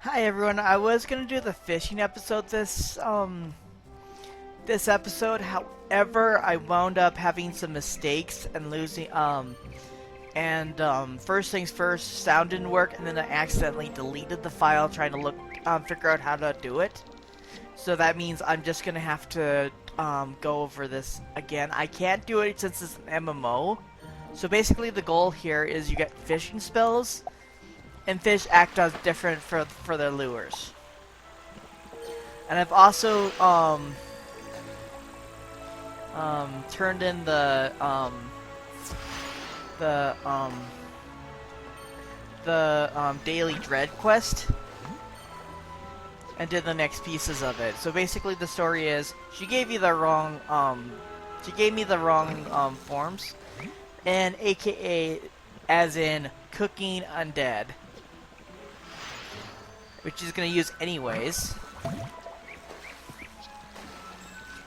Hi everyone. I was gonna do the fishing episode this episode. However, I wound up having some mistakes and losing first things first, sound didn't work, and then I accidentally deleted the file trying to figure out how to do it. So that means I'm just gonna have to go over this again. I can't do it since it's an MMO. So basically the goal here is you get fishing spells, and fish act as different for their lures. And I've also turned in the daily dread quest and did the next pieces of it. So basically the story is she gave me the wrong forms, and AKA as in cooking undead, which she's gonna use anyways.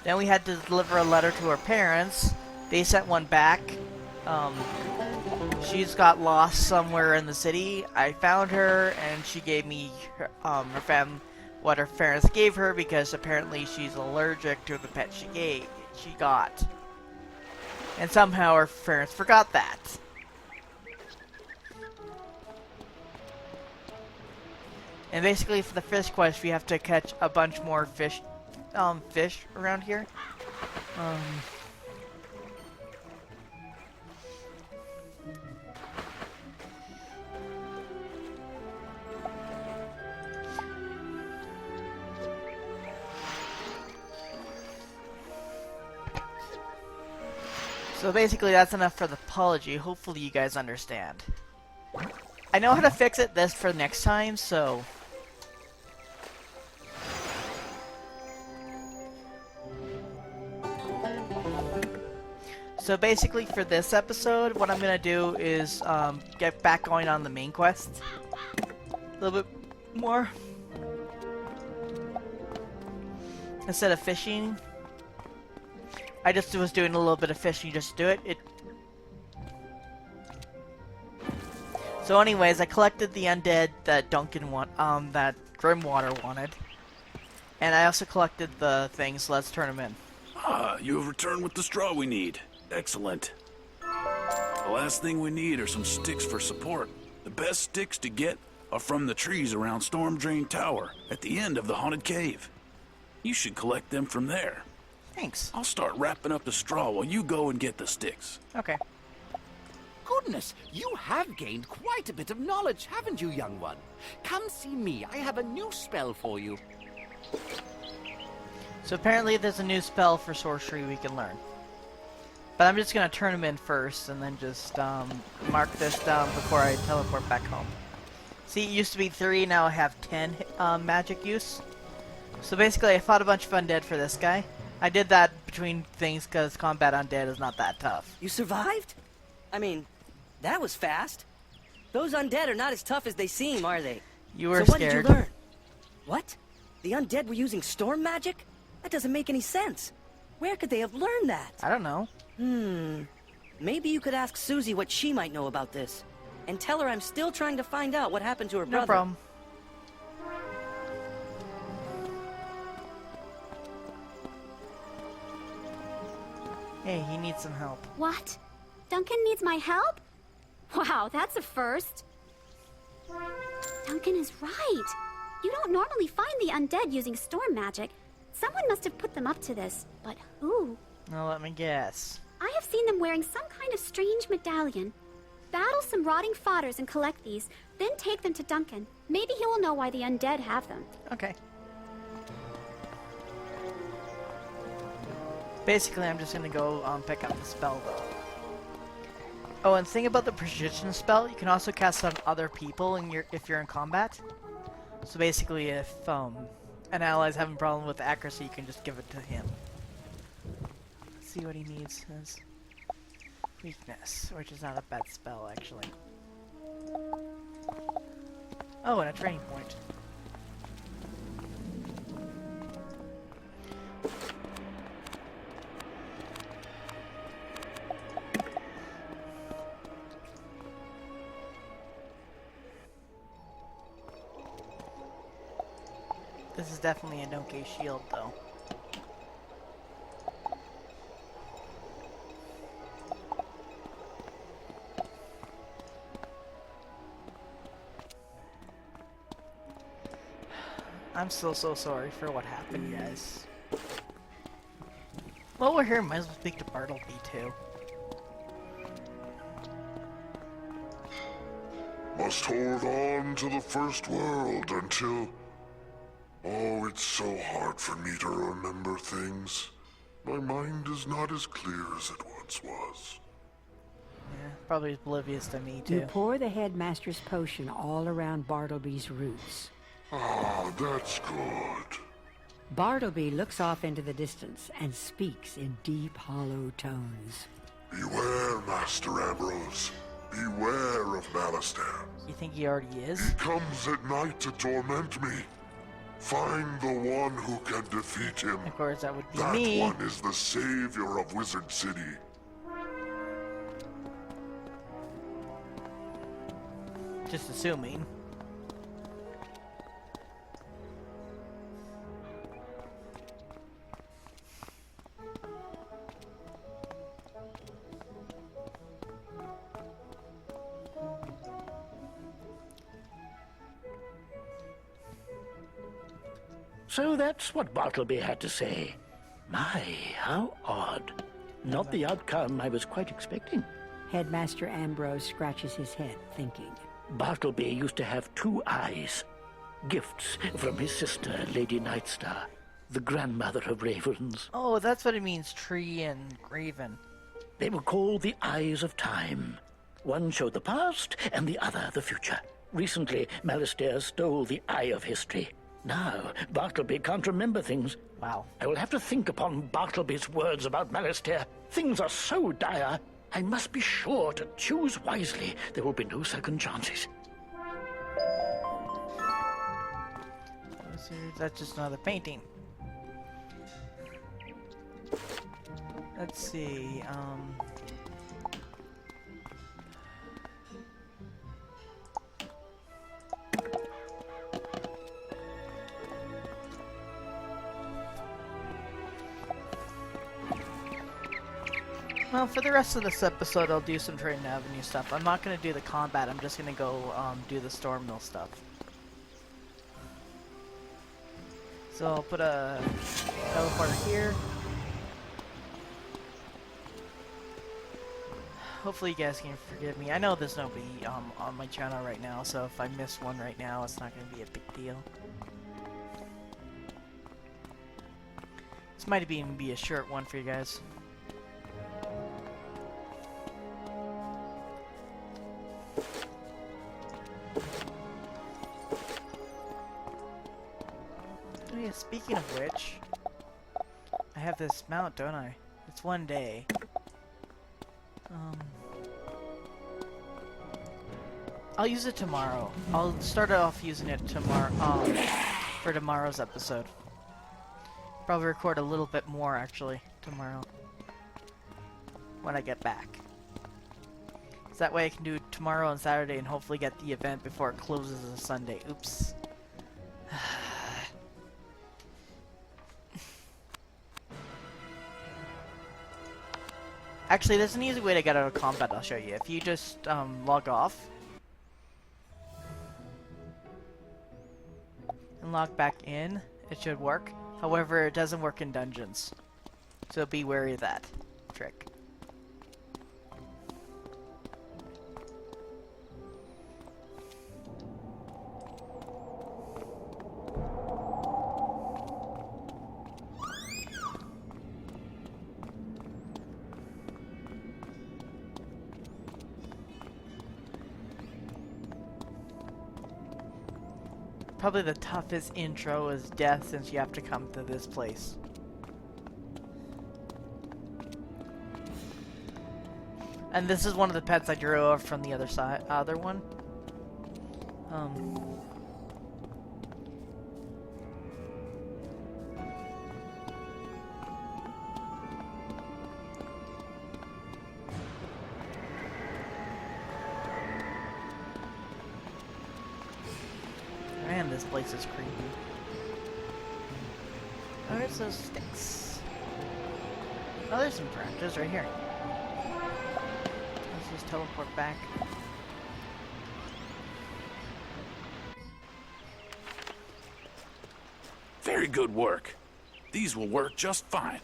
Then we had to deliver a letter to her parents. They sent one back. She's got lost somewhere in the city. I found her, and she gave me what her parents gave her, because apparently she's allergic to the pet she got. And somehow her parents forgot that. And basically for the fish quest, we have to catch a bunch more fish around here. So basically that's enough for the apology. Hopefully you guys understand. I know how to fix this for next time, so... So basically for this episode, what I'm gonna do is get back going on the main quest a little bit more. Instead of fishing, I just was doing a little bit of fishing just to do it. So anyways, I collected the undead that that Grimwater wanted. And I also collected the things, so let's turn them in. Ah, you have returned with the straw we need. Excellent. The last thing we need are some sticks for support. The best sticks to get are from the trees around Storm Drain Tower at the end of the haunted cave. You should collect them from there. Thanks. I'll start wrapping up the straw while you go and get the sticks. Okay. Goodness, you have gained quite a bit of knowledge, haven't you, young one? Come see me. I have a new spell for you. So apparently there's a new spell for sorcery we can learn. But I'm just going to turn them in first and then just mark this down before I teleport back home. See, it used to be 3, now I have 10 magic use. So basically I fought a bunch of undead for this guy. I did that between things because combat undead is not that tough. You survived? I mean, that was fast. Those undead are not as tough as they seem, are they? You were so scared. what did you learn? What? The undead were using storm magic? That doesn't make any sense. Where could they have learned that? I don't know. Maybe you could ask Susie what she might know about this. And tell her I'm still trying to find out what happened to her brother. No problem. Hey, he needs some help. What? Duncan needs my help? Wow, that's a first. Duncan is right. You don't normally find the undead using storm magic. Someone must have put them up to this, but who? Now let me guess. I have seen them wearing some kind of strange medallion. Battle some rotting fodders and collect these, then take them to Duncan. Maybe he will know why the undead have them. Okay. Basically, I'm just gonna go pick up the spell, though. Oh, and thing about the precision spell, you can also cast on other people if you're in combat. So basically, if an ally's having a problem with accuracy, you can just give it to him. Let's see what he needs as weakness, which is not a bad spell, actually. Oh, and a training point. This is definitely an okay shield, though. I'm still so sorry for what happened, guys. Well, we're here. Might as well speak to Bartleby, too. Must hold on to the first world until... Oh, it's so hard for me to remember things. My mind is not as clear as it once was. Yeah, probably oblivious to me, You too. pour the headmaster's potion all around Bartleby's roots. Ah, that's good. Bartleby looks off into the distance and speaks in deep, hollow tones. Beware, Master Ambrose. Beware of Malistaire. You think he already is? He comes at night to torment me. Find the one who can defeat him. Of course, that would be That me. one is the savior of Wizard City. Just assuming. So that's what Bartleby had to say. My, how odd. Not the outcome I was quite expecting. Headmaster Ambrose scratches his head, thinking. Bartleby used to have 2 eyes. Gifts from his sister, Lady Nightstar, the grandmother of ravens. Oh, that's what it means, tree and raven. They were called the Eyes of Time. One showed the past, and the other the future. Recently, Malistaire stole the Eye of History. Now, Bartleby can't remember things. Wow. I will have to think upon Bartleby's words about Malistaire. Things are so dire, I must be sure to choose wisely. There will be no second chances. That's just another painting. Let's see, well, for the rest of this episode, I'll do some Trade Avenue stuff. I'm not going to do the combat, I'm just going to go do the Storm Mill stuff. So I'll put a teleporter here. Hopefully you guys can forgive me. I know there's nobody on my channel right now, so if I miss one right now, it's not going to be a big deal. This might even be a short one for you guys. Oh yeah, speaking of which, I have this mount, don't I? It's one day. I'll use it tomorrow. I'll start off using it tomorrow, for tomorrow's episode. Probably record a little bit more, actually, tomorrow. When I get back. So that way I can do tomorrow and Saturday and hopefully get the event before it closes on Sunday. Oops. Actually, there's an easy way to get out of combat I'll show you. If you just log off and log back in, it should work. However, it doesn't work in dungeons. So be wary of that trick. Probably the toughest intro is death since you have to come to this place. And this is one of the pets I drew off from the other one. Man, this place is creepy. Where's those sticks? Oh, there's some branches right here. Let's just teleport back. Very good work. These will work just fine.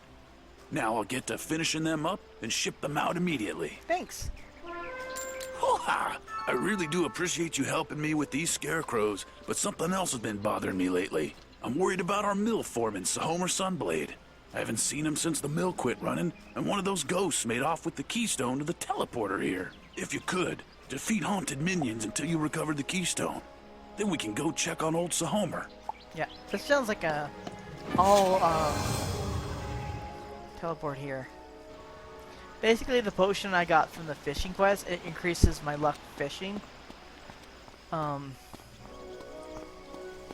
Now I'll get to finishing them up and ship them out immediately. Thanks. Hoo-ha! I really do appreciate you helping me with these scarecrows, but something else has been bothering me lately. I'm worried about our mill foreman, Homer Sunblade. I haven't seen him since the mill quit running, and one of those ghosts made off with the keystone to the teleporter here. If you could, defeat haunted minions until you recover the keystone. Then we can go check on old Homer. Yeah, this sounds like a all teleport here. Basically, the potion I got from the fishing quest, it increases my luck fishing.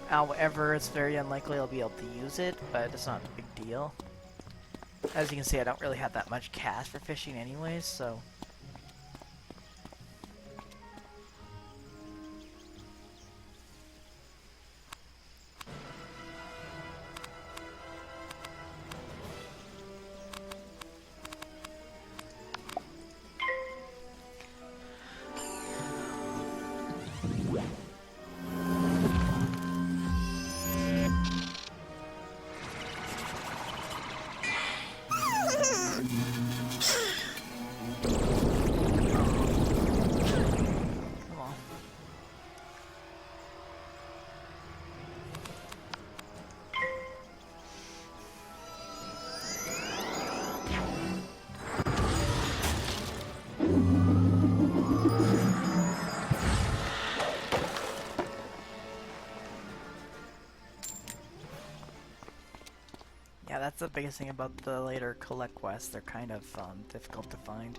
However, it's very unlikely I'll be able to use it, but it's not a big deal. As you can see, I don't really have that much cash for fishing anyways, so... Yeah, that's the biggest thing about the later collect quests. They're kind of difficult to find.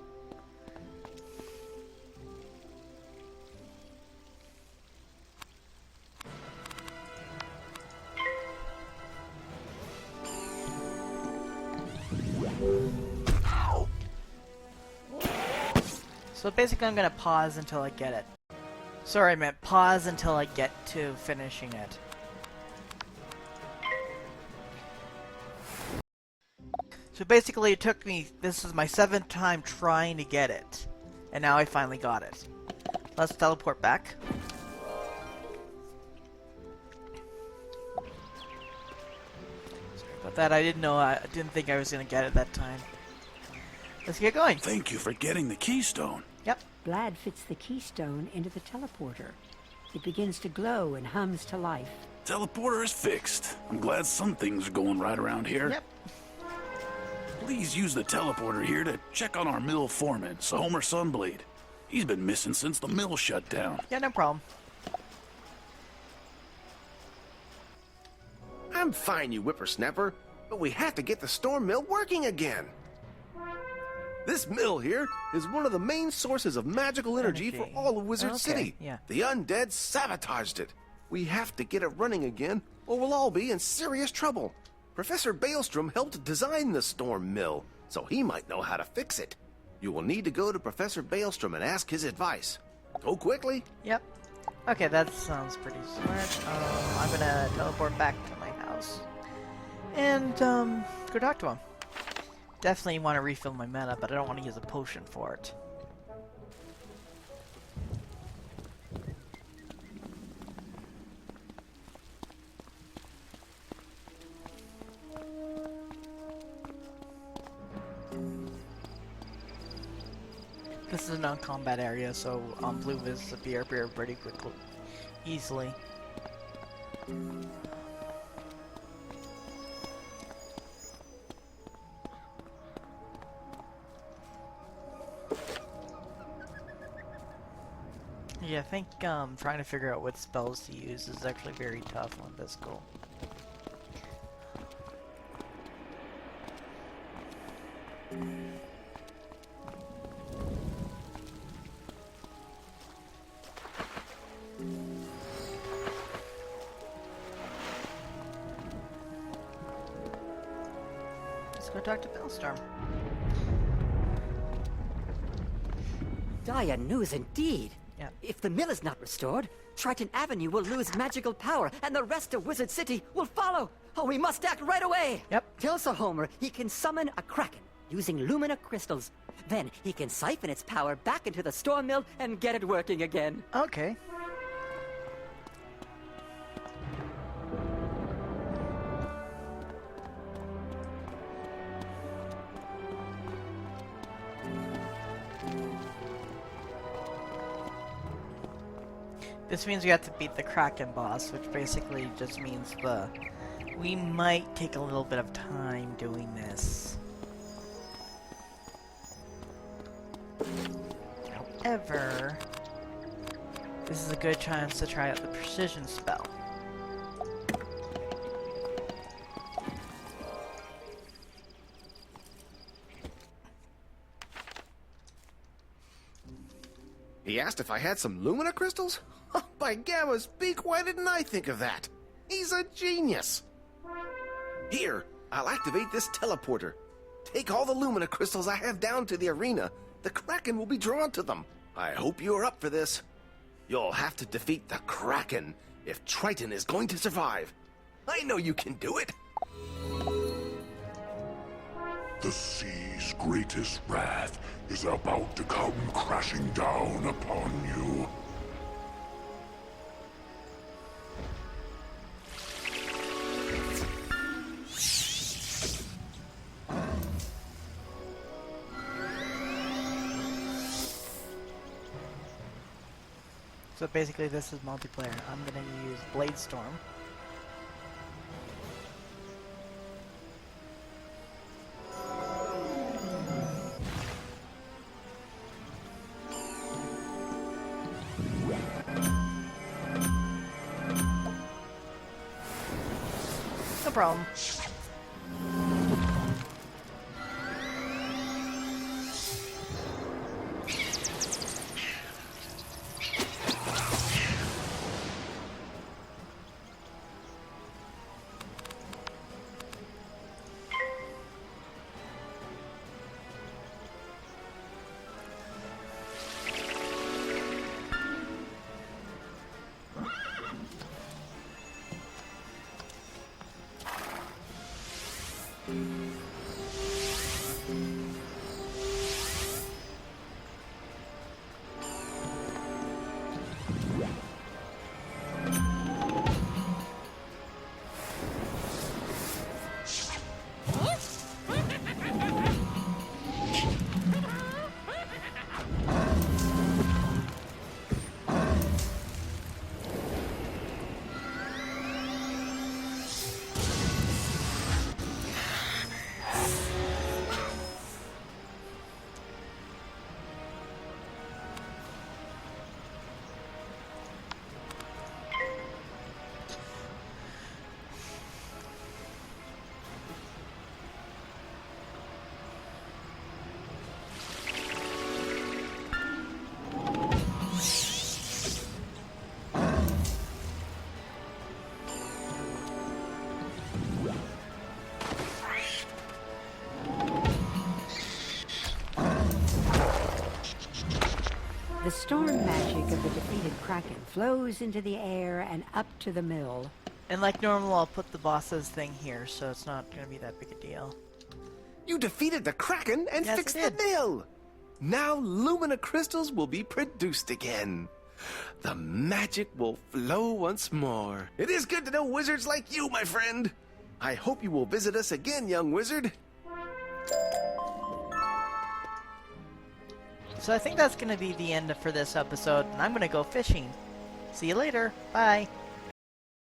So basically I'm gonna pause until I get it. Sorry, I meant pause until I get to finishing it. So basically it took me, this is my 7th time trying to get it. And now I finally got it. Let's teleport back. Sorry about that, I didn't think I was gonna get it that time. Let's get going. Thank you for getting the keystone. Yep. Blad fits the keystone into the teleporter. It begins to glow and hums to life. Teleporter is fixed. I'm glad some things are going right around here. Yep. Please use the teleporter here to check on our mill foreman, Homer Sunblade. He's been missing since the mill shut down. Yeah, no problem. I'm fine, you whippersnapper, but we have to get the storm mill working again. This mill here is one of the main sources of magical energy for all of Wizard City. Yeah. The undead sabotaged it. We have to get it running again, or we'll all be in serious trouble. Professor Baelstrom helped design the storm mill, so he might know how to fix it. You will need to go to Professor Baelstrom and ask his advice. Go quickly. Yep. Okay, that sounds pretty smart. I'm gonna teleport back to my house. And, go talk to him. Definitely want to refill my mana, but I don't want to use a potion for it. This is a non-combat area, so blue visits appear pretty quickly, easily. Yeah, I think trying to figure out what spells to use is actually very tough on this goal. Let's go talk to Bellstorm. Dire news indeed. Yeah. If the mill is not restored, Triton Avenue will lose magical power, and the rest of Wizard City will follow. Oh, we must act right away. Yep. Tell Sir Homer he can summon a Kraken using Lumina crystals. Then he can siphon its power back into the storm mill and get it working again. Okay. This means we have to beat the Kraken boss, which basically just means we might take a little bit of time doing this. However, this is a good chance to try out the precision spell. He asked if I had some Lumina crystals? Oh, by Gamma's beak, why didn't I think of that? He's a genius. Here, I'll activate this teleporter. Take all the Lumina crystals I have down to the arena. The Kraken will be drawn to them. I hope you're up for this. You'll have to defeat the Kraken if Triton is going to survive. I know you can do it. The sea's greatest wrath is about to come crashing down upon you. So basically this is multiplayer. I'm gonna use Blade Storm. No problem. The storm magic of the defeated Kraken flows into the air and up to the mill. And like normal, I'll put the boss's thing here, so it's not gonna be that big a deal. You defeated the Kraken and Yes, fixed I the did. mill. Now Lumina crystals will be produced again. The magic will flow once more. It is good to know wizards like you, my friend. I hope you will visit us again, young wizard. So I think that's gonna be the end for this episode, and I'm gonna go fishing. See you later. Bye.